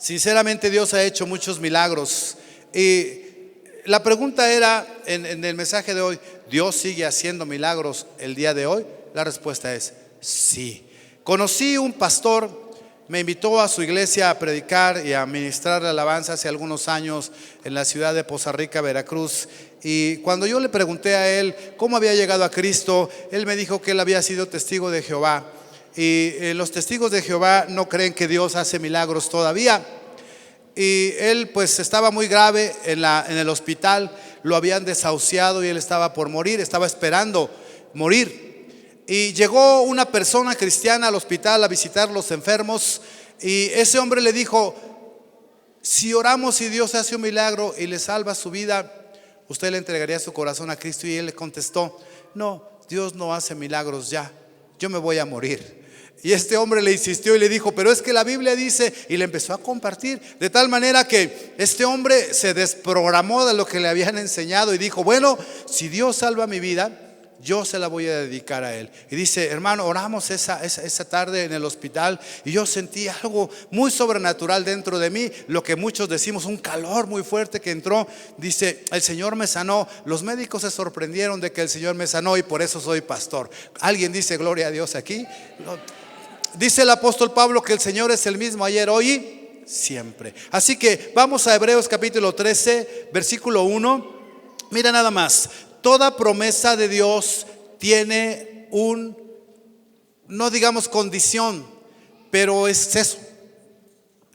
Sinceramente Dios ha hecho muchos milagros. Y la pregunta era en el mensaje de hoy: ¿Dios sigue haciendo milagros el día de hoy? La respuesta es sí. Conocí un pastor, me invitó a su iglesia a predicar y a ministrar la alabanza hace algunos años en la ciudad de Poza Rica, Veracruz. Y cuando yo le pregunté a él cómo había llegado a Cristo, él me dijo que él había sido testigo de Jehová. Y los testigos de Jehová no creen que Dios hace milagros todavía. Y él pues estaba muy grave en el hospital, lo habían desahuciado y él estaba por morir, estaba esperando morir. Y llegó una persona cristiana al hospital a visitar los enfermos, y ese hombre le dijo: si oramos y Dios hace un milagro y le salva su vida, ¿usted le entregaría su corazón a Cristo? Y él le contestó: no, Dios no hace milagros ya, yo me voy a morir. Y este hombre le insistió y le dijo: pero es que la Biblia dice, y le empezó a compartir, de tal manera que este hombre se desprogramó de lo que le habían enseñado y dijo: bueno, si Dios salva mi vida, yo se la voy a dedicar a Él. Y dice: hermano, oramos esa tarde en el hospital y yo sentí algo muy sobrenatural dentro de mí, lo que muchos decimos, un calor muy fuerte que entró. Dice: el Señor me sanó. Los médicos se sorprendieron de que el Señor me sanó y por eso soy pastor. ¿Alguien dice gloria a Dios aquí? Dice el apóstol Pablo que el Señor es el mismo ayer, hoy y siempre. Así que vamos a Hebreos capítulo 13, versículo 1. Mira nada más: toda promesa de Dios tiene no digamos condición, pero es eso.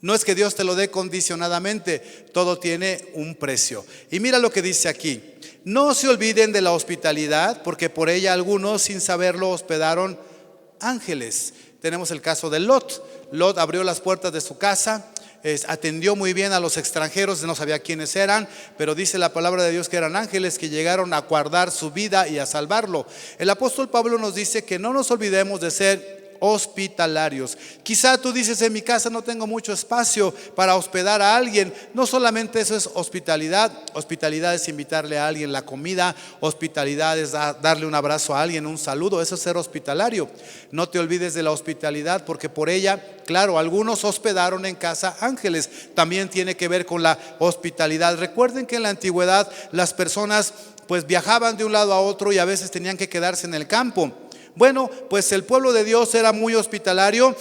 No es que Dios te lo dé condicionadamente, todo tiene un precio. Y mira lo que dice aquí: no se olviden de la hospitalidad, porque por ella algunos sin saberlo hospedaron ángeles. Tenemos el caso de Lot. Lot abrió las puertas de su casa, atendió muy bien a los extranjeros, no sabía quiénes eran, pero dice la palabra de Dios que eran ángeles que llegaron a guardar su vida y a salvarlo. El apóstol Pablo nos dice que no nos olvidemos de ser hospitalarios. Quizá tú dices: en mi casa no tengo mucho espacio para hospedar a alguien. No solamente eso es hospitalidad. Hospitalidad es invitarle a alguien la comida. Hospitalidad es darle un abrazo a alguien, un saludo. Eso es ser hospitalario. No te olvides de la hospitalidad, porque por ella, claro, algunos hospedaron en casa ángeles. También tiene que ver con la hospitalidad. Recuerden que en la antigüedad las personas pues viajaban de un lado a otro y a veces tenían que quedarse en el campo. Bueno, pues el pueblo de Dios era muy hospitalario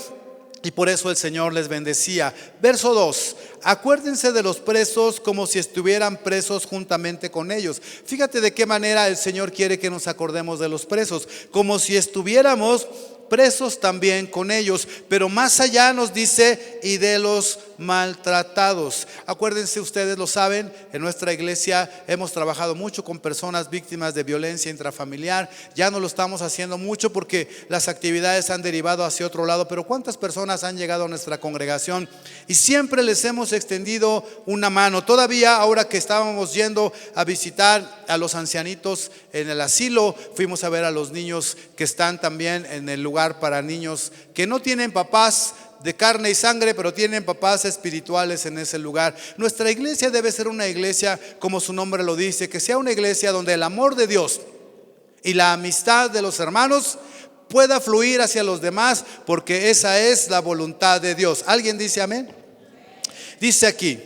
y por eso el Señor les bendecía. Verso 2: acuérdense de los presos como si estuvieran presos juntamente con ellos. Fíjate de qué manera el Señor quiere que nos acordemos de los presos, como si estuviéramos presos también con ellos. Pero más allá nos dice: y de los maltratados. Acuérdense, ustedes lo saben, en nuestra iglesia hemos trabajado mucho con personas víctimas de violencia intrafamiliar. Ya no lo estamos haciendo mucho porque las actividades han derivado hacia otro lado, pero ¿cuántas personas han llegado a nuestra congregación y siempre les hemos extendido una mano? Todavía ahora que estábamos yendo a visitar a los ancianitos en el asilo, fuimos a ver a los niños que están también en el lugar para niños que no tienen papás de carne y sangre, pero tienen papás espirituales en ese lugar. Nuestra iglesia debe ser una iglesia, como su nombre lo dice, que sea una iglesia donde el amor de Dios y la amistad de los hermanos pueda fluir hacia los demás, porque esa es la voluntad de Dios. ¿Alguien dice amén? Dice aquí: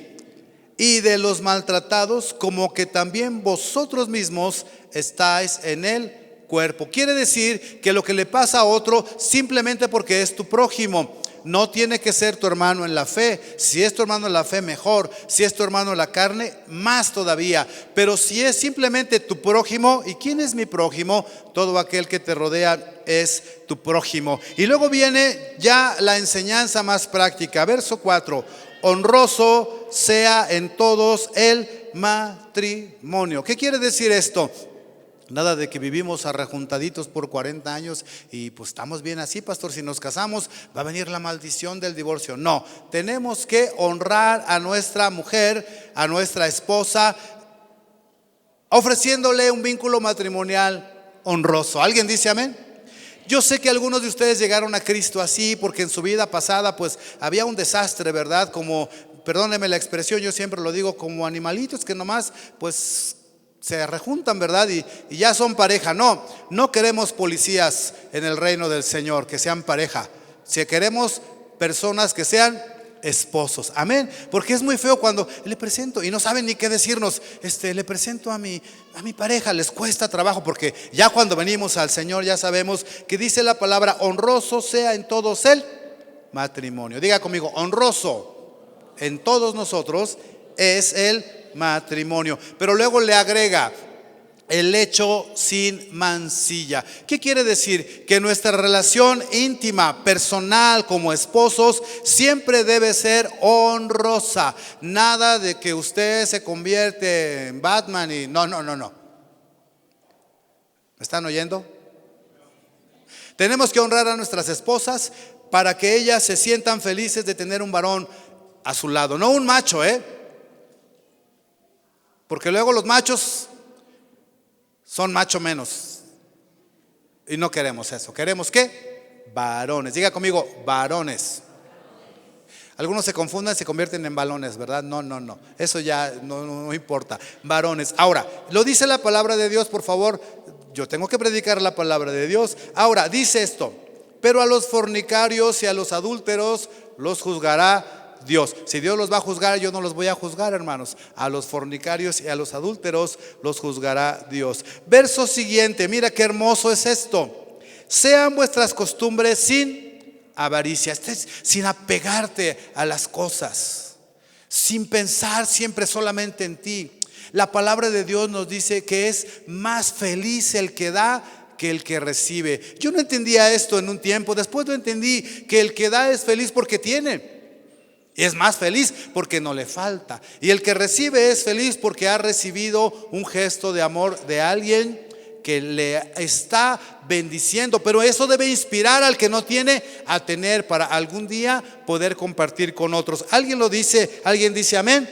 y de los maltratados, como que también vosotros mismos estáis en el cuerpo. Quiere decir que lo que le pasa a otro simplemente porque es tu prójimo. No tiene que ser tu hermano en la fe. Si es tu hermano en la fe, mejor. Si es tu hermano en la carne, más todavía. Pero si es simplemente tu prójimo, ¿y quién es mi prójimo? Todo aquel que te rodea es tu prójimo. Y luego viene ya la enseñanza más práctica. Verso 4: honroso sea en todos el matrimonio. ¿Qué quiere decir esto? Nada de que vivimos arrejuntaditos por 40 años y pues estamos bien así, pastor. Si nos casamos va a venir la maldición del divorcio. No, tenemos que honrar a nuestra mujer, a nuestra esposa, ofreciéndole un vínculo matrimonial honroso. ¿Alguien dice amén? Yo sé que algunos de ustedes llegaron a Cristo así porque en su vida pasada pues había un desastre, ¿verdad? Como, perdónenme la expresión, yo siempre lo digo, como animalitos que nomás pues se rejuntan, ¿verdad? Y ya son pareja. No queremos policías en el reino del Señor que sean pareja. Si queremos personas que sean esposos. Amén. Porque es muy feo cuando le presento y no saben ni qué decirnos. Le presento a mi pareja, les cuesta trabajo, porque ya cuando venimos al Señor ya sabemos que dice la palabra: honroso sea en todos el matrimonio. Diga conmigo: honroso en todos nosotros es el matrimonio. Pero luego le agrega: el hecho sin mancilla. ¿Qué quiere decir? Que nuestra relación íntima, personal, como esposos, siempre debe ser honrosa. Nada de que usted se convierte en Batman y no. ¿Me están oyendo? Tenemos que honrar a nuestras esposas para que ellas se sientan felices de tener un varón a su lado. No un macho, porque luego los machos son macho menos. Y no queremos eso. ¿Queremos qué? Varones. Diga conmigo: varones. Algunos se confunden, se convierten en balones, ¿verdad? No. Eso ya no importa. Varones. Ahora, lo dice la palabra de Dios, por favor. Yo tengo que predicar la palabra de Dios. Ahora, dice esto: pero a los fornicarios y a los adúlteros los juzgará Dios. Si Dios los va a juzgar, yo no los voy a juzgar, hermanos. A los fornicarios y a los adúlteros los juzgará Dios. Verso siguiente, mira qué hermoso es esto: sean vuestras costumbres sin avaricia. Sin apegarte a las cosas, sin pensar siempre solamente en ti. La palabra de Dios nos dice que es más feliz el que da que el que recibe. Yo no entendía esto en un tiempo. Después lo entendí, que el que da es feliz porque tiene. Es más feliz porque no le falta. Y el que recibe es feliz porque ha recibido un gesto de amor de alguien que le está bendiciendo. Pero eso debe inspirar al que no tiene a tener, para algún día poder compartir con otros. ¿Alguien lo dice? ¿Alguien dice amén?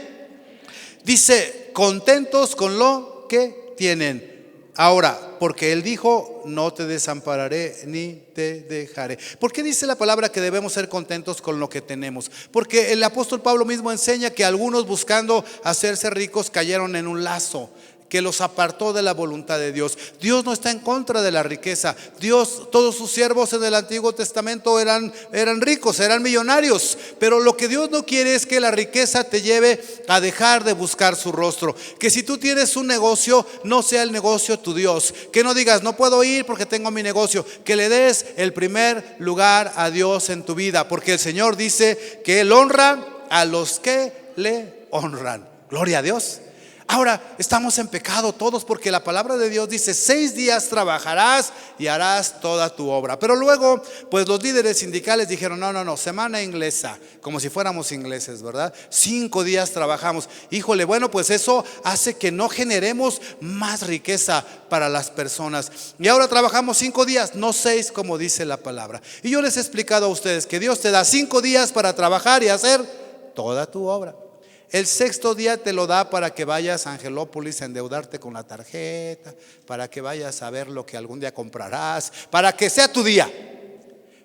Dice: contentos con lo que tienen. Ahora, porque Él dijo: no te desampararé ni te dejaré. ¿Por qué dice la palabra que debemos ser contentos con lo que tenemos? Porque el apóstol Pablo mismo enseña que algunos, buscando hacerse ricos, cayeron en un lazo que los apartó de la voluntad de Dios. Dios no está en contra de la riqueza. Dios, todos sus siervos en el Antiguo Testamento eran ricos, eran millonarios. Pero lo que Dios no quiere es que la riqueza te lleve a dejar de buscar su rostro. Que si tú tienes un negocio, no sea el negocio tu Dios. Que no digas: no puedo ir porque tengo mi negocio. Que le des el primer lugar a Dios en tu vida, porque el Señor dice que Él honra a los que le honran. Gloria a Dios. Ahora, estamos en pecado todos, porque la palabra de Dios dice: 6 días trabajarás y harás toda tu obra. Pero luego, pues los líderes sindicales dijeron: no, semana inglesa, como si fuéramos ingleses, ¿verdad? 5 días trabajamos. Híjole, bueno, pues eso hace que no generemos más riqueza para las personas. Y ahora trabajamos 5 días, no 6, como dice la palabra. Y yo les he explicado a ustedes que Dios te da 5 días para trabajar y hacer toda tu obra. El 6º día te lo da para que vayas a Angelópolis a endeudarte con la tarjeta, para que vayas a ver lo que algún día comprarás, para que sea tu día.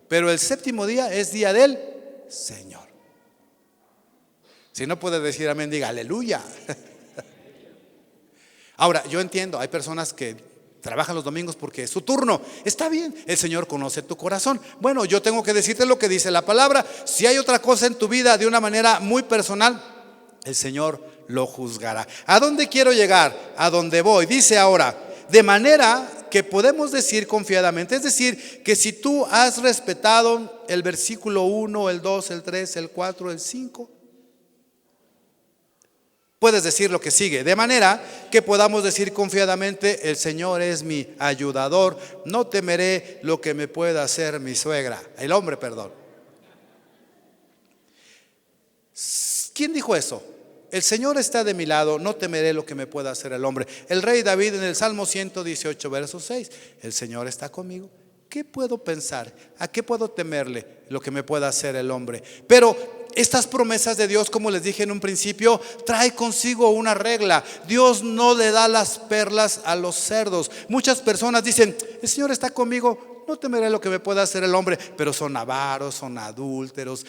Pero el 7º día es día del Señor. Si no puede decir amén, diga aleluya. Ahora, yo entiendo, hay personas que trabajan los domingos porque es su turno. Está bien, el Señor conoce tu corazón. Bueno, yo tengo que decirte lo que dice la palabra. Si hay otra cosa en tu vida de una manera muy personal, el Señor lo juzgará. ¿A dónde quiero llegar? A dónde voy. Dice ahora: de manera que podemos decir confiadamente. Es decir, que si tú has respetado el versículo 1, el 2, el 3, el 4, el 5, puedes decir lo que sigue. De manera que podamos decir confiadamente: el Señor es mi ayudador, no temeré lo que me pueda hacer mi suegra. El hombre, perdón. ¿Quién dijo eso? El Señor está de mi lado, no temeré lo que me pueda hacer el hombre. El rey David en el Salmo 118, verso 6: el Señor está conmigo. ¿Qué puedo pensar? ¿A qué puedo temerle lo que me pueda hacer el hombre? Pero estas promesas de Dios, como les dije en un principio, trae consigo una regla. Dios no le da las perlas a los cerdos. Muchas personas dicen: el Señor está conmigo, no temeré lo que me pueda hacer el hombre, pero son avaros, son adúlteros,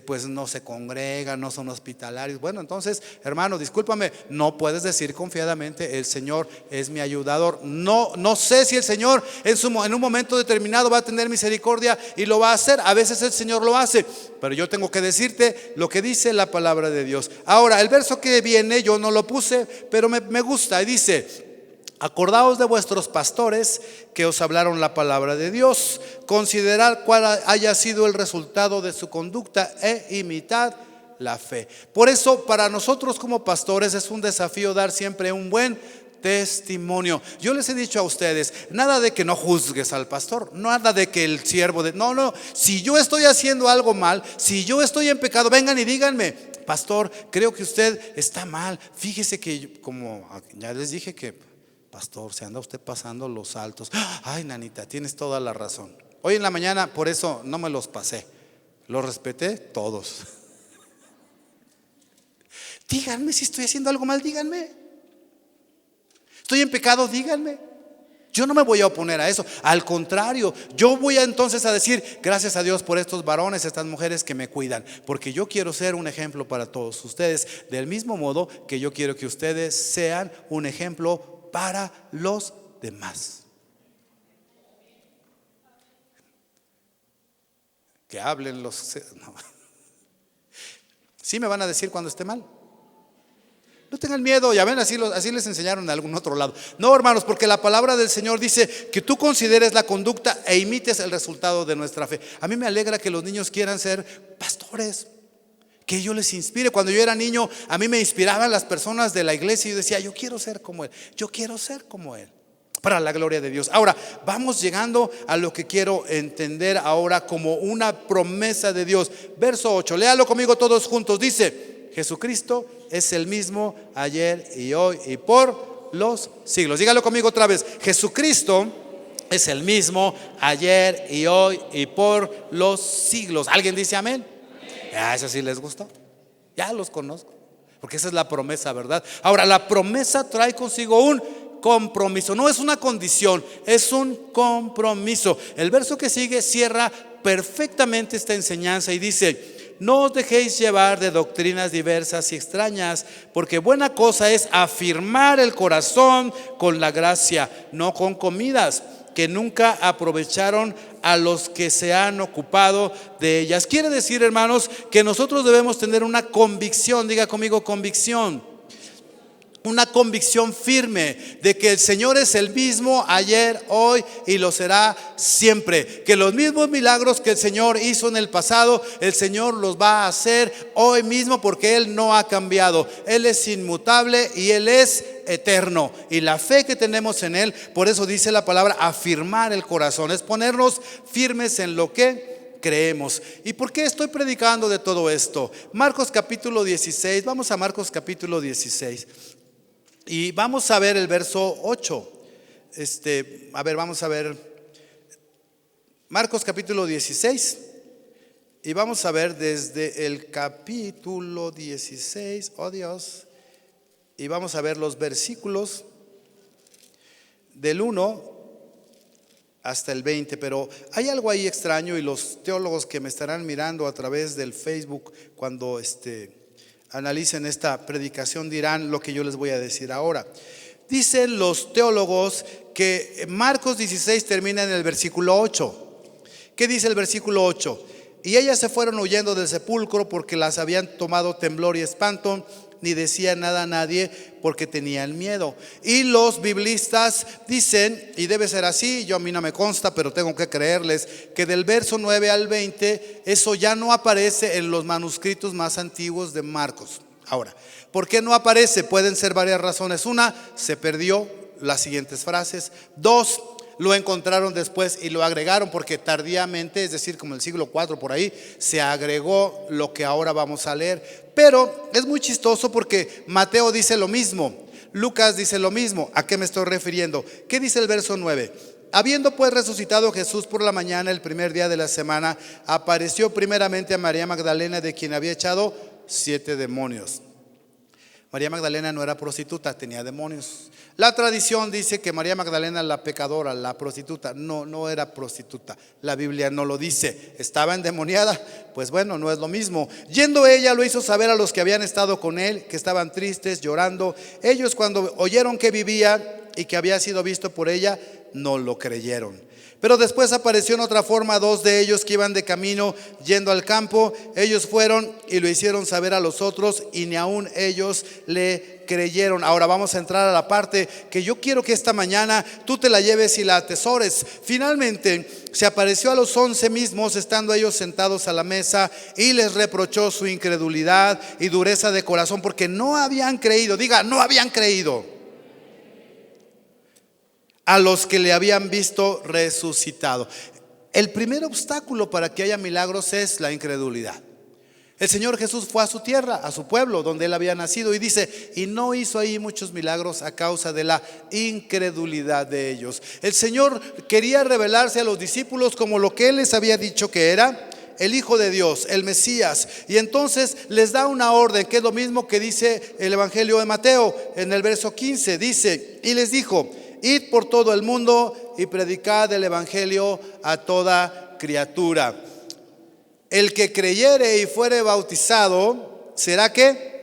pues no se congregan, no son hospitalarios. Bueno, entonces, hermano, discúlpame, no puedes decir confiadamente, el Señor es mi ayudador. No sé si el Señor en un momento determinado va a tener misericordia y lo va a hacer. A veces el Señor lo hace, pero yo tengo que decirte lo que dice la palabra de Dios. Ahora, el verso que viene, yo no lo puse, pero me gusta, y dice: acordaos de vuestros pastores que os hablaron la palabra de Dios, considerad cuál haya sido el resultado de su conducta e imitad la fe. Por eso, para nosotros como pastores es un desafío dar siempre un buen testimonio. Yo les he dicho a ustedes, nada de que no juzgues al pastor, nada de que el siervo no, si yo estoy haciendo algo mal, si yo estoy en pecado, vengan y díganme: pastor, creo que usted está mal, fíjese que, como ya les dije, que pastor, se anda usted pasando los saltos. Ay, nanita, tienes toda la razón. Hoy en la mañana, por eso no me los pasé, los respeté todos. Díganme si estoy haciendo algo mal, díganme. Estoy en pecado, díganme. Yo no me voy a oponer a eso, al contrario, yo voy entonces a decir: gracias a Dios por estos varones, estas mujeres que me cuidan, porque yo quiero ser un ejemplo para todos ustedes, del mismo modo que yo quiero que ustedes sean un ejemplo para los demás. Que hablen los... No. Sí me van a decir cuando esté mal. No tengan miedo, ya ven, así les enseñaron en algún otro lado. No, hermanos, porque la palabra del Señor dice que tú consideres la conducta e imites el resultado de nuestra fe. A mí me alegra que los niños quieran ser pastores, que yo les inspire. Cuando yo era niño, a mí me inspiraban las personas de la iglesia y yo decía: yo quiero ser como él, yo quiero ser como él, para la gloria de Dios. Ahora, vamos llegando a lo que quiero entender ahora como una promesa de Dios. Verso 8, léalo conmigo todos juntos. Dice: Jesucristo es el mismo ayer y hoy y por los siglos. Dígalo conmigo otra vez: Jesucristo es el mismo ayer y hoy y por los siglos. ¿Alguien dice amén? Eso sí les gustó. Ya los conozco, porque esa es la promesa, ¿verdad? Ahora, la promesa trae consigo un compromiso. No es una condición, es un compromiso. El verso que sigue cierra perfectamente esta enseñanza y dice: no os dejéis llevar de doctrinas diversas y extrañas, porque buena cosa es afirmar el corazón con la gracia, no con comidas que nunca aprovecharon a los que se han ocupado de ellas. Quiere decir, hermanos, que nosotros debemos tener una convicción. Diga conmigo: convicción. Una convicción firme de que el Señor es el mismo ayer, hoy y lo será siempre. Que los mismos milagros que el Señor hizo en el pasado, el Señor los va a hacer hoy mismo, porque Él no ha cambiado. Él es inmutable y Él es eterno. Y la fe que tenemos en Él, por eso dice la palabra afirmar el corazón, es ponernos firmes en lo que creemos. ¿Y por qué estoy predicando de todo esto? Marcos capítulo 16, vamos a Marcos capítulo 16. Y vamos a ver el verso 8. Vamos a ver Marcos capítulo 16. Y vamos a ver desde el capítulo 16, oh Dios. Y vamos a ver los versículos del 1 hasta el 20. Pero hay algo ahí extraño, y los teólogos que me estarán mirando a través del Facebook, cuando analicen esta predicación, dirán lo que yo les voy a decir ahora. Dicen los teólogos que Marcos 16 termina en el versículo 8. ¿Qué dice el versículo 8? Y ellas se fueron huyendo del sepulcro porque las habían tomado temblor y espanto, ni decían nada a nadie porque tenían miedo. Y los biblistas dicen, y debe ser así, a mí no me consta, pero tengo que creerles, que del verso 9 al 20 eso ya no aparece en los manuscritos más antiguos de Marcos. Ahora, ¿por qué no aparece? Pueden ser varias razones. Una, se perdió las siguientes frases. Dos, lo encontraron después y lo agregaron porque tardíamente, es decir, como el siglo IV por ahí, se agregó lo que ahora vamos a leer. Pero es muy chistoso porque Mateo dice lo mismo, Lucas dice lo mismo. ¿A qué me estoy refiriendo? ¿Qué dice el verso 9? Habiendo pues resucitado Jesús por la mañana, el primer día de la semana, apareció primeramente a María Magdalena, de quien había echado 7 demonios. María Magdalena no era prostituta, tenía demonios. La tradición dice que María Magdalena, la pecadora, la prostituta, no era prostituta. La Biblia no lo dice. ¿Estaba endemoniada? Pues bueno, no es lo mismo. Yendo ella lo hizo saber a los que habían estado con él, que estaban tristes, llorando. Ellos, cuando oyeron que vivía y que había sido visto por ella, no lo creyeron. Pero después apareció en otra forma 2 de ellos que iban de camino yendo al campo. Ellos fueron y lo hicieron saber a los otros, y ni aun ellos le creyeron. Ahora vamos a entrar a la parte que yo quiero que esta mañana tú te la lleves y la atesores. Finalmente se apareció a los 11 mismos, estando ellos sentados a la mesa, y les reprochó su incredulidad y dureza de corazón, porque no habían creído. Diga, no habían creído a los que le habían visto resucitado. El primer obstáculo para que haya milagros es la incredulidad. El Señor Jesús fue a su tierra, a su pueblo, donde él había nacido, y dice, y no hizo ahí muchos milagros a causa de la incredulidad de ellos. El Señor quería revelarse a los discípulos como lo que él les había dicho que era: el Hijo de Dios, el Mesías. Y entonces les da una orden, que es lo mismo que dice el Evangelio de Mateo en el verso 15. Dice, y les dijo: id por todo el mundo y predicad el evangelio a toda criatura. El que creyere y fuere bautizado será ¿qué?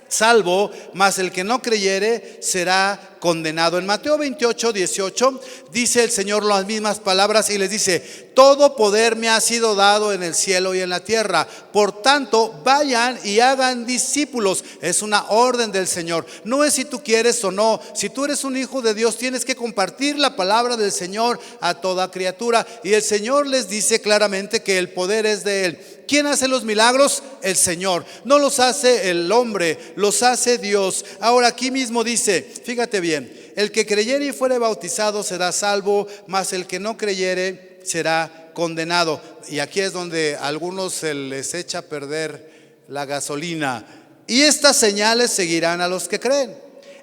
Salvo, mas el que no creyere será condenado. En Mateo 28:18 dice el Señor las mismas palabras y les dice: todo poder me ha sido dado en el cielo y en la tierra. Por tanto, vayan y hagan discípulos. Es una orden del Señor. No es si tú quieres o no. Si tú eres un hijo de Dios, tienes que compartir la palabra del Señor a toda criatura. Y el Señor les dice claramente que el poder es de Él. ¿Quién hace los milagros? El Señor. No los hace el hombre, los hace Dios. Ahora aquí mismo dice, fíjate bien: el que creyere y fuere bautizado será salvo, mas el que no creyere será condenado. Y aquí es donde a algunos se les echa a perder la gasolina. Y estas señales seguirán a los que creen: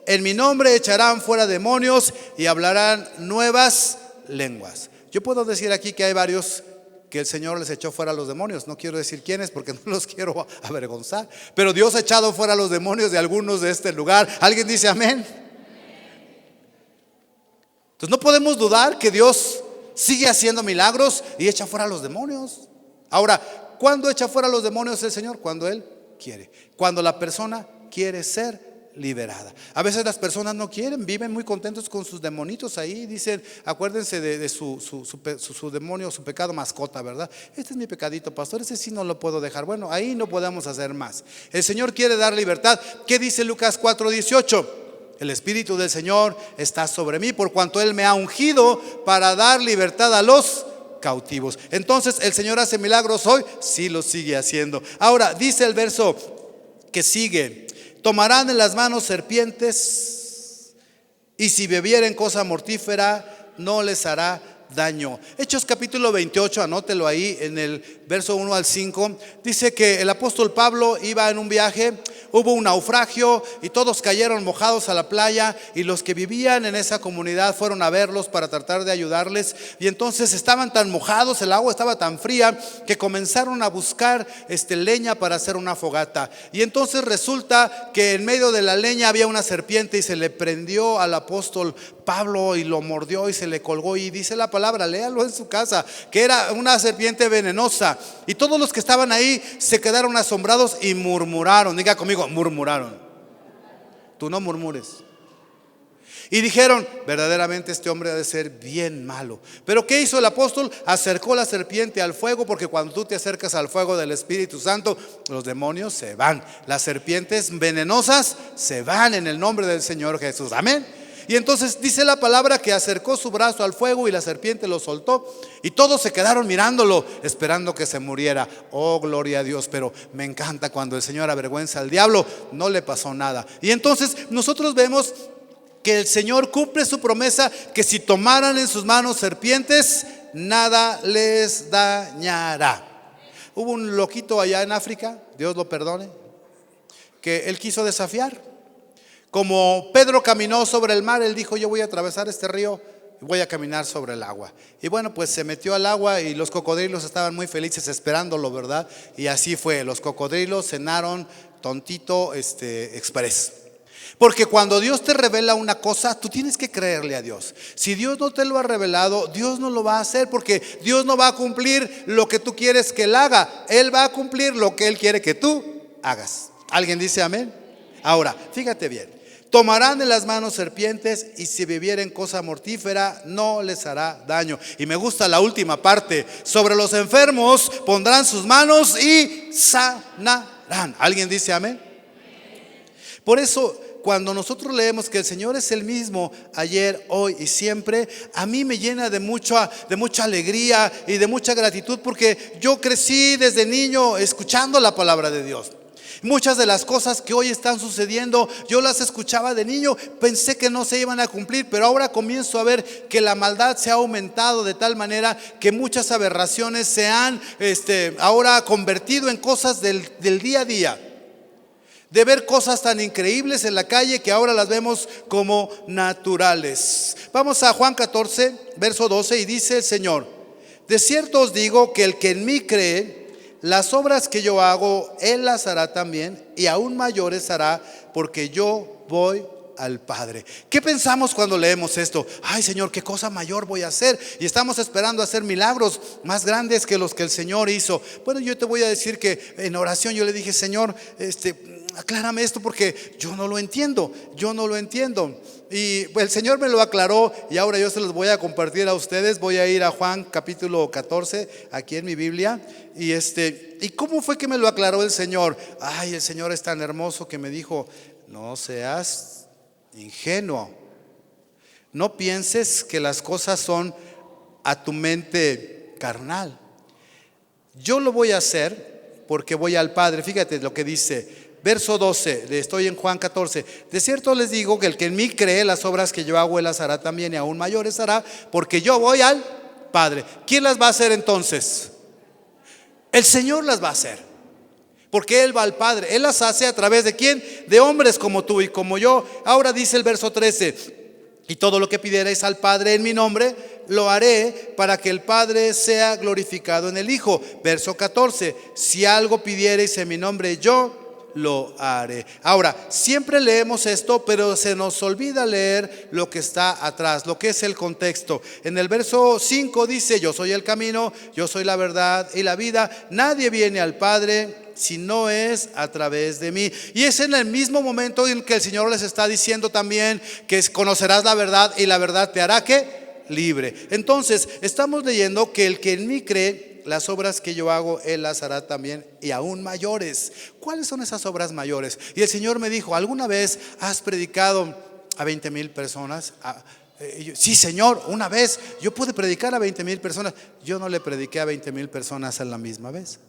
en mi nombre echarán fuera demonios y hablarán nuevas lenguas. Yo puedo decir aquí que hay varios que el Señor les echó fuera a los demonios. No quiero decir quiénes porque no los quiero avergonzar, pero Dios ha echado fuera a los demonios de algunos de este lugar. ¿Alguien dice amén? Entonces no podemos dudar que Dios sigue haciendo milagros y echa fuera a los demonios. Ahora, ¿cuándo echa fuera a los demonios el Señor? Cuando Él quiere, cuando la persona quiere ser liberada. A veces las personas no quieren, viven muy contentos con sus demonitos ahí. Dicen, acuérdense de su demonio, su pecado mascota, ¿verdad? Este es mi pecadito, pastor, ese sí no lo puedo dejar. Bueno, ahí no podemos hacer más. El Señor quiere dar libertad. ¿Qué dice Lucas 4:18? El Espíritu del Señor está sobre mí, por cuanto Él me ha ungido para dar libertad a los cautivos. Entonces, ¿el Señor hace milagros hoy? Sí, lo sigue haciendo. Ahora, dice el verso que sigue: tomarán en las manos serpientes, y si bebieren cosa mortífera no les hará daño. Hechos capítulo 28, anótelo ahí en el verso 1 al 5. Dice que el apóstol Pablo iba en un viaje, hubo un naufragio y todos cayeron mojados a la playa, y los que vivían en esa comunidad fueron a verlos para tratar de ayudarles. Y entonces estaban tan mojados, el agua estaba tan fría, que comenzaron a buscar leña para hacer una fogata. Y entonces resulta que en medio de la leña había una serpiente, y se le prendió al apóstol Pablo y lo mordió y se le colgó. Y dice la palabra, léalo en su casa, que era una serpiente venenosa. Y todos los que estaban ahí se quedaron asombrados y murmuraron. Diga conmigo, murmuraron. Tú no murmures. Y dijeron, verdaderamente este hombre ha de ser bien malo. Pero ¿qué hizo el apóstol? Acercó la serpiente al fuego, porque cuando tú te acercas al fuego del Espíritu Santo, los demonios se van. Las serpientes venenosas se van en el nombre del Señor Jesús. Amén. Y entonces dice la palabra que acercó su brazo al fuego y la serpiente lo soltó, y todos se quedaron mirándolo, esperando que se muriera. Oh, gloria a Dios. Pero me encanta cuando el Señor avergüenza al diablo, no le pasó nada. Y entonces nosotros vemos que el Señor cumple su promesa, que si tomaran en sus manos serpientes, nada les dañará. Hubo un loquito allá en África, Dios lo perdone, que él quiso desafiar. Como Pedro caminó sobre el mar, él dijo, yo voy a atravesar este río y voy a caminar sobre el agua. Y bueno, pues se metió al agua y los cocodrilos estaban muy felices esperándolo, ¿verdad? Y así fue, los cocodrilos cenaron tontito express. Porque cuando Dios te revela una cosa, tú tienes que creerle a Dios. Si Dios no te lo ha revelado, Dios no lo va a hacer, porque Dios no va a cumplir lo que tú quieres que Él haga. Él va a cumplir lo que Él quiere que tú hagas. ¿Alguien dice amén? Ahora, fíjate bien. Tomarán en las manos serpientes y si bebieren cosa mortífera no les hará daño. Y me gusta la última parte. Sobre los enfermos pondrán sus manos y sanarán. ¿Alguien dice amén? Por eso, cuando nosotros leemos que el Señor es el mismo ayer, hoy y siempre, a mí me llena de mucha alegría y de mucha gratitud, porque yo crecí desde niño escuchando la palabra de Dios. Muchas de las cosas que hoy están sucediendo, yo las escuchaba de niño, pensé que no se iban a cumplir, pero ahora comienzo a ver que la maldad se ha aumentado de tal manera que muchas aberraciones se han ahora convertido en cosas del día a día. De ver cosas tan increíbles en la calle que ahora las vemos como naturales. Vamos a Juan 14, verso 12, y dice el Señor: de cierto os digo que el que en mí cree, las obras que yo hago, Él las hará también, y aún mayores hará, porque yo voy al Padre. ¿Qué pensamos cuando leemos esto? Ay, Señor, ¿qué cosa mayor voy a hacer? Y estamos esperando hacer milagros más grandes que los que el Señor hizo. Bueno, yo te voy a decir que en oración yo le dije: Señor, aclárame esto, porque yo no lo entiendo. Y el Señor me lo aclaró, y ahora yo se los voy a compartir a ustedes. Voy a ir a Juan capítulo 14, aquí en mi Biblia. ¿Y cómo fue que me lo aclaró el Señor? Ay, el Señor es tan hermoso que me dijo: no seas ingenuo, no pienses que las cosas son a tu mente carnal. Yo lo voy a hacer porque voy al Padre. Fíjate lo que dice. Verso 12, estoy en Juan 14. De cierto les digo que el que en mí cree, las obras que yo hago, Él las hará también, y aún mayores hará, porque yo voy al Padre. ¿Quién las va a hacer entonces? El Señor las va a hacer, porque Él va al Padre. Él las hace a través de ¿quién? De hombres como tú y como yo. Ahora dice el verso 13: y todo lo que pidierais al Padre en mi nombre, lo haré, para que el Padre sea glorificado en el Hijo. Verso 14: si algo pidierais en mi nombre, yo lo haré. Ahora, siempre leemos esto, pero se nos olvida leer lo que está atrás, lo que es el contexto. En el verso 5 dice: yo soy el camino, yo soy la verdad y la vida. Nadie viene al Padre si no es a través de mí. Y es en el mismo momento en que el Señor les está diciendo también que conocerás la verdad, y la verdad te hará ¿qué? Libre. Entonces, estamos leyendo que el que en mí cree, las obras que yo hago, Él las hará también, y aún mayores. ¿Cuáles son esas obras mayores? Y el Señor me dijo: ¿alguna vez has predicado a 20,000 personas? Sí, Señor, una vez yo pude predicar a 20,000 personas. Yo no le prediqué a 20,000 personas a la misma vez.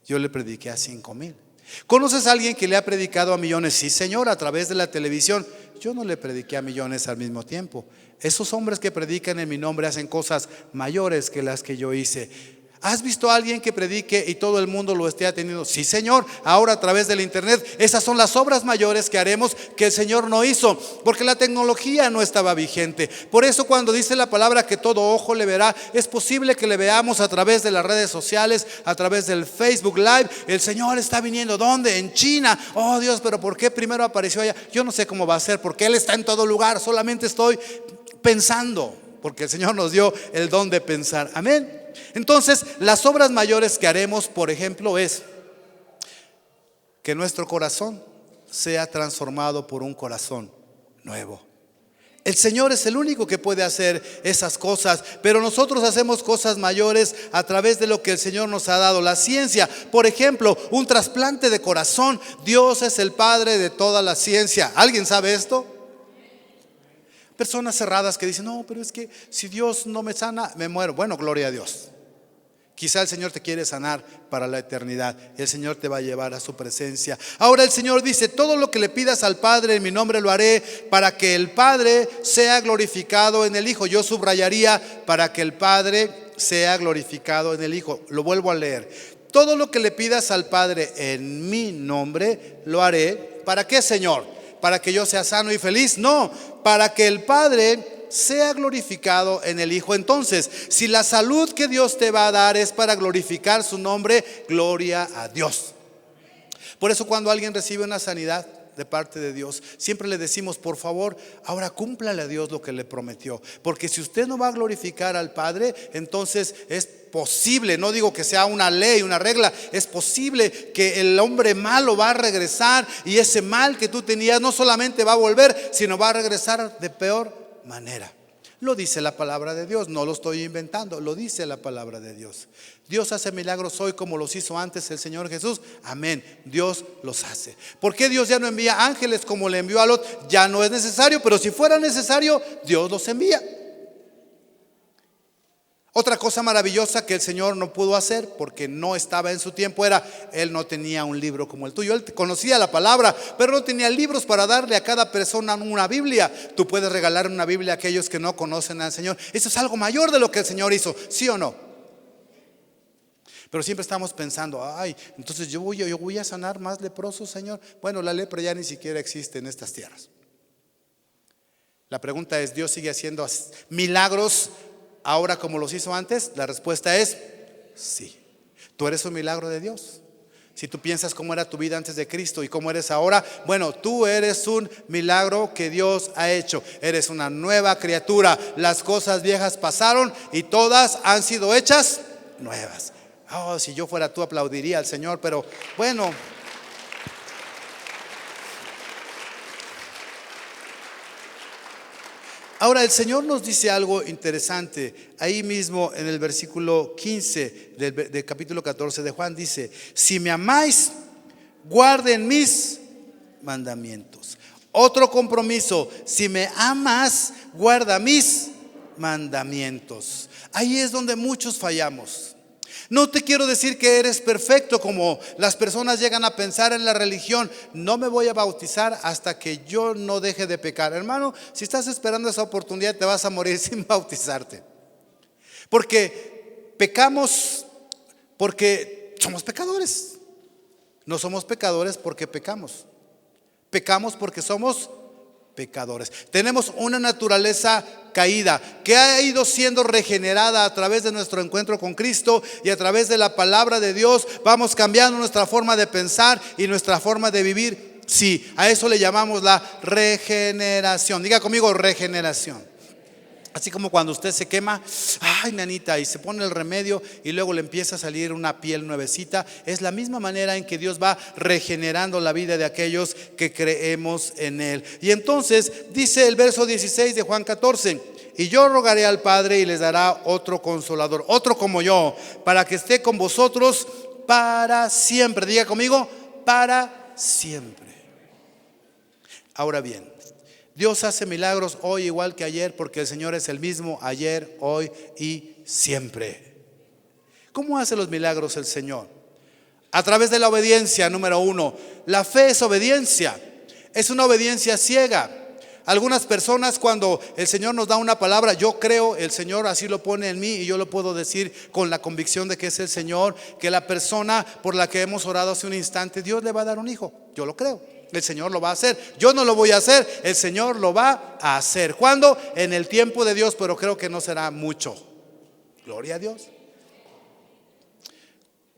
Yo le prediqué a 5,000. ¿Conoces a alguien que le ha predicado a millones? Sí, Señor, a través de la televisión. Yo no le prediqué a millones al mismo tiempo. Esos hombres que predican en mi nombre hacen cosas mayores que las que yo hice. ¿Has visto a alguien que predique y todo el mundo lo esté atendiendo? Sí, Señor, ahora a través del internet. Esas son las obras mayores que haremos, que el Señor no hizo, porque la tecnología no estaba vigente. Por eso cuando dice la palabra que todo ojo le verá, es posible que le veamos a través de las redes sociales, a través del Facebook Live. El Señor está viniendo. ¿Dónde? En China. Oh Dios, pero ¿por qué primero apareció allá? Yo no sé cómo va a ser, porque Él está en todo lugar. Solamente estoy pensando, porque el Señor nos dio el don de pensar. Amén. Entonces, las obras mayores que haremos, por ejemplo, es que nuestro corazón sea transformado por un corazón nuevo. El Señor es el único que puede hacer esas cosas, pero nosotros hacemos cosas mayores a través de lo que el Señor nos ha dado. La ciencia, por ejemplo, un trasplante de corazón. Dios es el Padre de toda la ciencia. ¿Alguien sabe esto? Personas cerradas que dicen: no, pero es que si Dios no me sana, me muero. Bueno, gloria a Dios. Quizá el Señor te quiere sanar para la eternidad. El Señor te va a llevar a su presencia. Ahora el Señor dice: todo lo que le pidas al Padre en mi nombre lo haré, para que el Padre sea glorificado en el Hijo. Yo subrayaría: para que el Padre sea glorificado en el Hijo. Lo vuelvo a leer: todo lo que le pidas al Padre en mi nombre lo haré. ¿Para qué, Señor? ¿Para que yo sea sano y feliz? No, para que el Padre sea glorificado en el Hijo. Entonces, si la salud que Dios te va a dar es para glorificar su nombre, gloria a Dios. Por eso cuando alguien recibe una sanidad de parte de Dios, siempre le decimos: por favor, ahora cúmplale a Dios lo que le prometió. Porque si usted no va a glorificar al Padre, entonces es posible, no digo que sea una ley, una regla, es posible que el hombre malo va a regresar, y ese mal que tú tenías no solamente va a volver, sino va a regresar de peor manera. Lo dice la palabra de Dios, no lo estoy inventando, lo dice la palabra de Dios. Dios hace milagros hoy como los hizo antes el Señor Jesús. Amén, Dios los hace. ¿Por qué Dios ya no envía ángeles como le envió a Lot? Ya no es necesario, pero si fuera necesario, Dios los envía. Otra cosa maravillosa que el Señor no pudo hacer porque no estaba en su tiempo era: Él no tenía un libro como el tuyo. Él conocía la palabra, pero no tenía libros para darle a cada persona una Biblia. Tú puedes regalar una Biblia a aquellos que no conocen al Señor. Eso es algo mayor de lo que el Señor hizo, ¿sí o no? Pero siempre estamos pensando: ay, entonces yo voy a sanar más leprosos, Señor. Bueno, la lepra ya ni siquiera existe en estas tierras. La pregunta es: ¿Dios sigue haciendo milagros ahora como los hizo antes? La respuesta es sí. Tú eres un milagro de Dios. Si tú piensas cómo era tu vida antes de Cristo y cómo eres ahora, bueno, tú eres un milagro que Dios ha hecho. Eres una nueva criatura. Las cosas viejas pasaron y todas han sido hechas nuevas. Oh, si yo fuera tú, aplaudiría al Señor, pero bueno. Ahora el Señor nos dice algo interesante. Ahí mismo en el versículo 15 del capítulo 14 de Juan dice: si me amáis, guarden mis mandamientos. Otro compromiso: si me amas, guarda mis mandamientos. Ahí es donde muchos fallamos. No te quiero decir que eres perfecto, como las personas llegan a pensar en la religión. No me voy a bautizar hasta que yo no deje de pecar. Hermano, si estás esperando esa oportunidad, te vas a morir sin bautizarte. Porque pecamos porque somos pecadores. No somos pecadores porque pecamos. Pecamos porque somos pecadores. Tenemos una naturaleza caída que ha ido siendo regenerada a través de nuestro encuentro con Cristo, y a través de la palabra de Dios vamos cambiando nuestra forma de pensar y nuestra forma de vivir. Sí, a eso le llamamos la regeneración. Diga conmigo: regeneración. Así como cuando usted se quema, ay, nanita, y se pone el remedio y luego le empieza a salir una piel nuevecita. Es la misma manera en que Dios va regenerando la vida de aquellos que creemos en Él. Y entonces dice el verso 16 de Juan 14: y yo rogaré al Padre y les dará otro consolador, otro como yo, para que esté con vosotros para siempre. Diga conmigo: para siempre. Ahora bien, Dios hace milagros hoy igual que ayer, porque el Señor es el mismo ayer, hoy y siempre. ¿Cómo hace los milagros el Señor? A través de la obediencia. Número uno, la fe es obediencia. Es una obediencia ciega. Algunas personas, cuando el Señor nos da una palabra, yo creo, el Señor así lo pone en mí y yo lo puedo decir con la convicción de que es el Señor, que la persona por la que hemos orado hace un instante, Dios le va a dar un hijo. Yo lo creo. El Señor lo va a hacer. Yo no lo voy a hacer, el Señor lo va a hacer. ¿Cuándo? En el tiempo de Dios, pero creo que no será mucho. Gloria a Dios.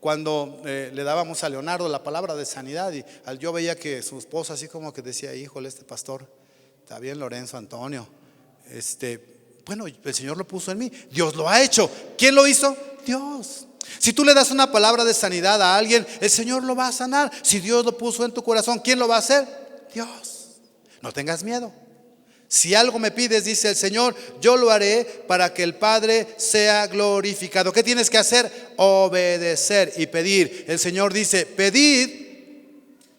Cuando le dábamos a Leonardo la palabra de sanidad, y yo veía que su esposa así como que decía: híjole, este pastor está bien, Lorenzo Antonio. Bueno, el Señor lo puso en mí. Dios lo ha hecho. ¿Quién lo hizo? Dios. Si tú le das una palabra de sanidad a alguien, el Señor lo va a sanar. Si Dios lo puso en tu corazón, ¿quién lo va a hacer? Dios. No tengas miedo. Si algo me pides, dice el Señor, yo lo haré para que el Padre sea glorificado. ¿Qué tienes que hacer? Obedecer y pedir. El Señor dice: pedid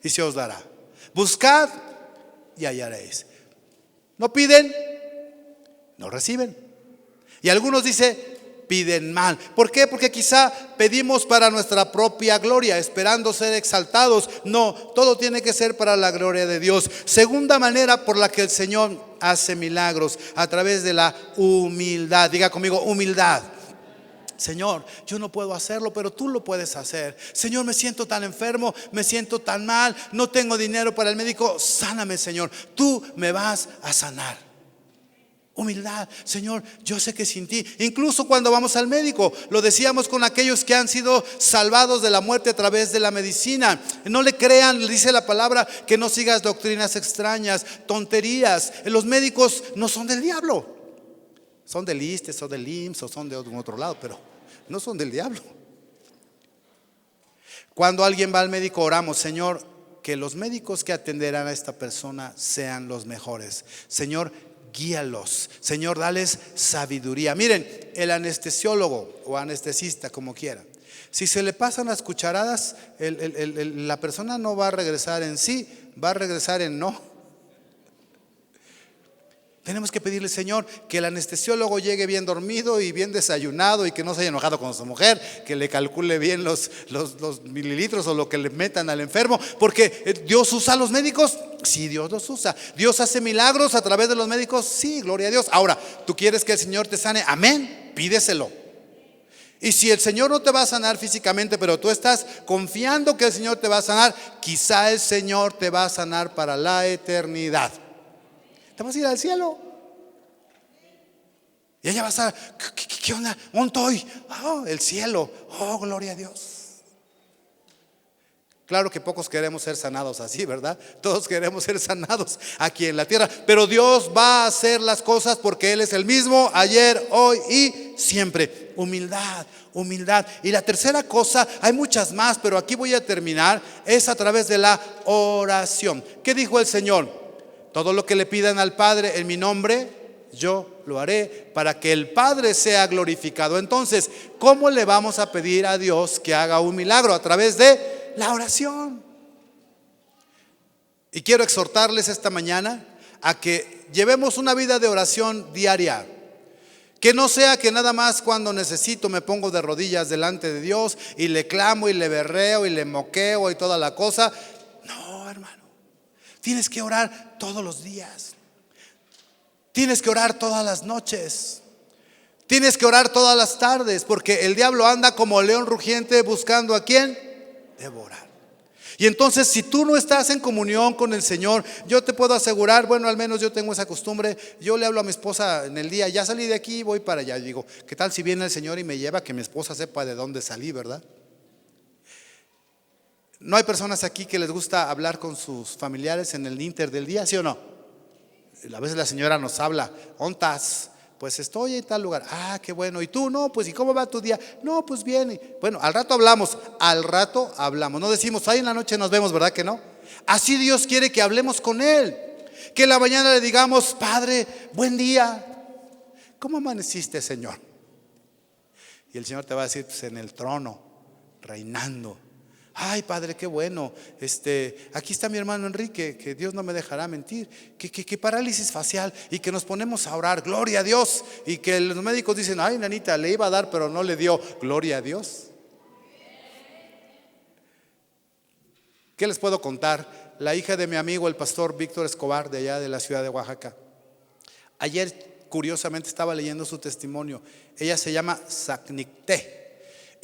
y se os dará. Buscad y hallaréis. No piden, no reciben. Y algunos dicen: piden mal. ¿Por qué? Porque quizá pedimos para nuestra propia gloria, esperando ser exaltados. No, todo tiene que ser para la gloria de Dios. Segunda manera por la que el Señor hace milagros: a través de la humildad. Diga conmigo: humildad. Señor, yo no puedo hacerlo, pero tú lo puedes hacer. Señor, me siento tan enfermo, me siento tan mal, no tengo dinero para el médico. Sáname, Señor, tú me vas a sanar. Humildad. Señor, yo sé que sin ti, incluso cuando vamos al médico, lo decíamos con aquellos que han sido salvados de la muerte a través de la medicina. No le crean, le dice la palabra, que no sigas doctrinas extrañas, tonterías. Los médicos no son del diablo. Son del ISSSTE, son del IMSS o son de otro lado, pero no son del diablo. Cuando alguien va al médico, oramos: Señor, que los médicos que atenderán a esta persona sean los mejores. Señor, guíalos. Señor, dales sabiduría. Miren, el anestesiólogo o anestesista, como quiera, si se le pasan las cucharadas, la persona no va a regresar en sí, va a regresar en no. Tenemos que pedirle, Señor, que el anestesiólogo llegue bien dormido y bien desayunado, y que no se haya enojado con su mujer, que le calcule bien los mililitros o lo que le metan al enfermo, porque Dios usa a los médicos. Sí, Dios los usa. Dios hace milagros a través de los médicos. Sí, gloria a Dios. Ahora, ¿tú quieres que el Señor te sane? Amén, pídeselo. Y si el Señor no te va a sanar físicamente, pero tú estás confiando que el Señor te va a sanar, quizá el Señor te va a sanar para la eternidad. Te vas a ir al cielo. Y allá vas a, ¿qué onda? ¿Dónde estoy? Oh, el cielo. Oh, gloria a Dios. Claro que pocos queremos ser sanados así, ¿verdad? Todos queremos ser sanados aquí en la tierra, pero Dios va a hacer las cosas porque Él es el mismo ayer, hoy y siempre. Humildad, humildad. Y la tercera cosa, hay muchas más, pero aquí voy a terminar, es a través de la oración. ¿Qué dijo el Señor? Todo lo que le pidan al Padre en mi nombre, yo lo haré, para que el Padre sea glorificado. Entonces, ¿cómo le vamos a pedir a Dios que haga un milagro? A través de la oración. Y quiero exhortarles esta mañana a que llevemos una vida de oración diaria. Que no sea que nada más cuando necesito me pongo de rodillas delante de Dios y le clamo y le berreo y le moqueo y toda la cosa. No, hermano. Tienes que orar todos los días. Tienes que orar todas las noches. Tienes que orar todas las tardes, porque el diablo anda como león rugiente buscando a quién devorar. Y entonces, si tú no estás en comunión con el Señor, yo te puedo asegurar, bueno, al menos yo tengo esa costumbre. Yo le hablo a mi esposa en el día: ya salí de aquí, voy para allá. Y digo, ¿qué tal si viene el Señor y me lleva? Que mi esposa sepa de dónde salí, ¿verdad? ¿No hay personas aquí que les gusta hablar con sus familiares en el inter del día, sí o no? A veces la señora nos habla: ¿dónde estás? Pues estoy en tal lugar. Ah, qué bueno. ¿Y tú? No, pues ¿y cómo va tu día? No, pues bien. Bueno, al rato hablamos. Al rato hablamos. No decimos, ahí en la noche nos vemos, ¿verdad que no? Así Dios quiere que hablemos con Él. Que en la mañana le digamos: Padre, buen día. ¿Cómo amaneciste, Señor? Y el Señor te va a decir: pues en el trono, reinando. Ay, Padre, qué bueno. Aquí está mi hermano Enrique, que Dios no me dejará mentir. Que parálisis facial, y que nos ponemos a orar, gloria a Dios. Y que los médicos dicen: ay, nanita, le iba a dar, pero no le dio, gloria a Dios. ¿Qué les puedo contar? La hija de mi amigo, el pastor Víctor Escobar, de allá de la ciudad de Oaxaca, ayer curiosamente estaba leyendo su testimonio. Ella se llama Zacnicté.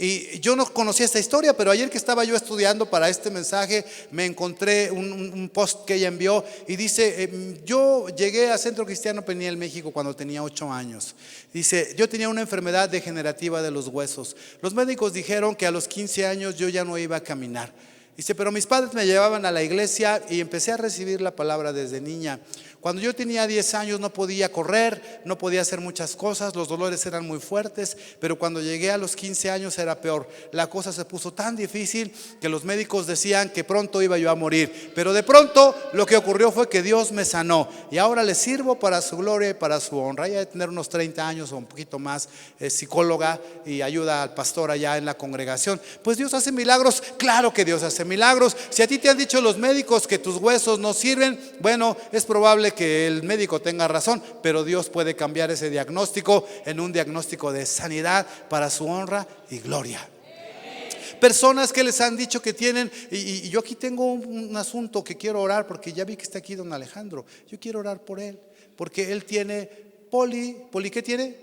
Y yo no conocía esta historia, pero ayer que estaba yo estudiando para este mensaje, me encontré un post que ella envió y dice: yo llegué a Centro Cristiano Peniel, México, cuando tenía 8 años. Dice: yo tenía una enfermedad degenerativa de los huesos. Los médicos dijeron que a los 15 años yo ya no iba a caminar. Dice: pero mis padres me llevaban a la iglesia y empecé a recibir la palabra desde niña. Cuando yo tenía 10 años no podía correr, no podía hacer muchas cosas, los dolores eran muy fuertes, pero cuando llegué a los 15 años era peor. La cosa se puso tan difícil que los médicos decían que pronto iba yo a morir. Pero de pronto lo que ocurrió fue que Dios me sanó y ahora le sirvo para su gloria y para su honra. Ella de tener unos 30 años o un poquito más, es psicóloga y ayuda al pastor allá en la congregación. Pues Dios hace milagros, claro que Dios hace milagros. Si a ti te han dicho los médicos que tus huesos no sirven, bueno, es probable que el médico tenga razón, pero Dios puede cambiar ese diagnóstico en un diagnóstico de sanidad para su honra y gloria. Personas que les han dicho que tienen, y yo aquí tengo un asunto que quiero orar, porque ya vi que está aquí don Alejandro. Yo quiero orar por él, porque él tiene ¿qué tiene?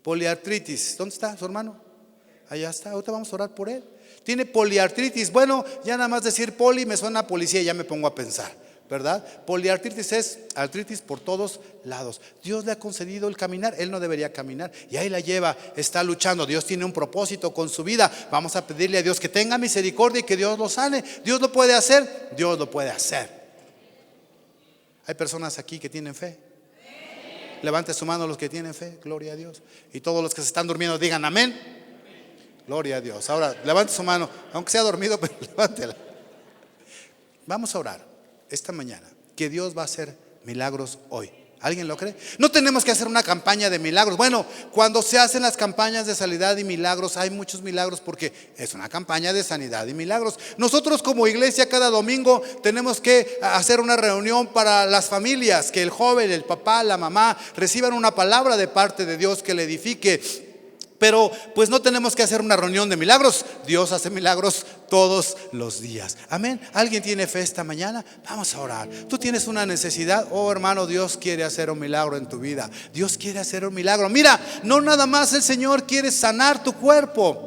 Poliartritis. ¿Dónde está su hermano? Allá está, ahorita vamos a orar por él. Tiene poliartritis. Bueno, ya nada más decir poli me suena a policía y ya me pongo a pensar. ¿verdad? Poliartritis es artritis por todos lados. Dios le ha concedido el caminar, él no debería caminar y ahí la lleva, está luchando. Dios tiene un propósito con su vida. Vamos a pedirle a Dios que tenga misericordia y que Dios lo sane. Dios lo puede hacer, Dios lo puede hacer. Hay personas aquí que tienen fe. Levante su mano los que tienen fe, gloria a Dios. Y todos los que se están durmiendo digan amén. Gloria a Dios. Ahora levante su mano, aunque sea dormido, pero levántela. Vamos a orar esta mañana que Dios va a hacer milagros hoy. ¿Alguien lo cree? No tenemos que hacer una campaña de milagros. Bueno, cuando se hacen las campañas de sanidad y milagros, hay muchos milagros porque es una campaña de sanidad y milagros. Nosotros como iglesia cada domingo tenemos que hacer una reunión para las familias, que el joven, el papá, la mamá reciban una palabra de parte de Dios que le edifique. Pero pues no tenemos que hacer una reunión de milagros. Dios hace milagros todos los días. Amén. ¿Alguien tiene fe esta mañana? Vamos a orar. Tú tienes una necesidad. Oh hermano, Dios quiere hacer un milagro en tu vida. Dios quiere hacer un milagro. Mira, no nada más el Señor quiere sanar tu cuerpo.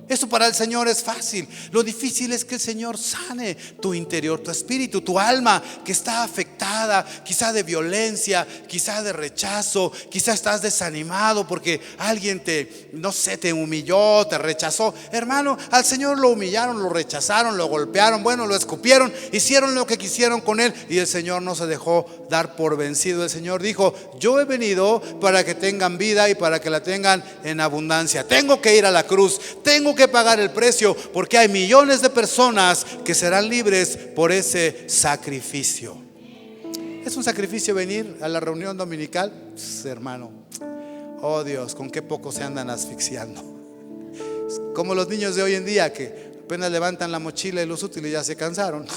Eso para el Señor es fácil. Lo difícil es que el Señor sane tu interior, tu espíritu, tu alma que está afectada, quizá de violencia, quizá de rechazo, quizá estás desanimado porque alguien te humilló, te rechazó. Hermano, al Señor lo humillaron, lo rechazaron, lo golpearon, bueno, lo escupieron, hicieron lo que quisieron con él y el Señor no se dejó dar por vencido. El Señor dijo: yo he venido para que tengan vida y para que la tengan en abundancia. Tengo que ir a la cruz, tengo que pagar el precio porque hay millones de personas que serán libres por ese sacrificio. Es un sacrificio venir a la reunión dominical, hermano. Oh Dios, con qué poco se andan asfixiando. Es como los niños de hoy en día que apenas levantan la mochila y los útiles ya se cansaron.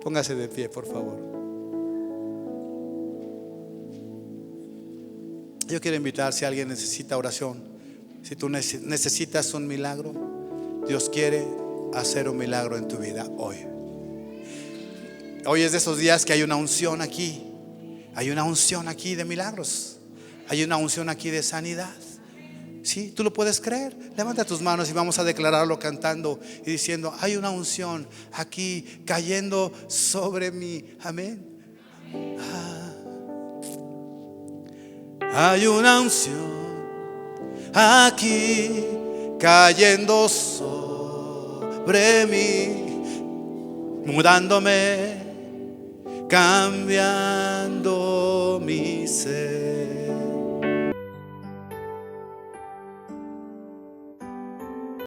Póngase de pie, por favor. Yo quiero invitar, si alguien necesita oración, si tú necesitas un milagro, Dios quiere hacer un milagro en tu vida hoy. Hoy es de esos días que hay una unción aquí. Hay una unción aquí de milagros. Hay una unción aquí de sanidad. ¿Sí? ¿Tú lo puedes creer? Levanta tus manos y vamos a declararlo cantando y diciendo: hay una unción aquí cayendo sobre mí. Amén. Hay una unción aquí cayendo sobre mí, mudándome, cambiando mi ser.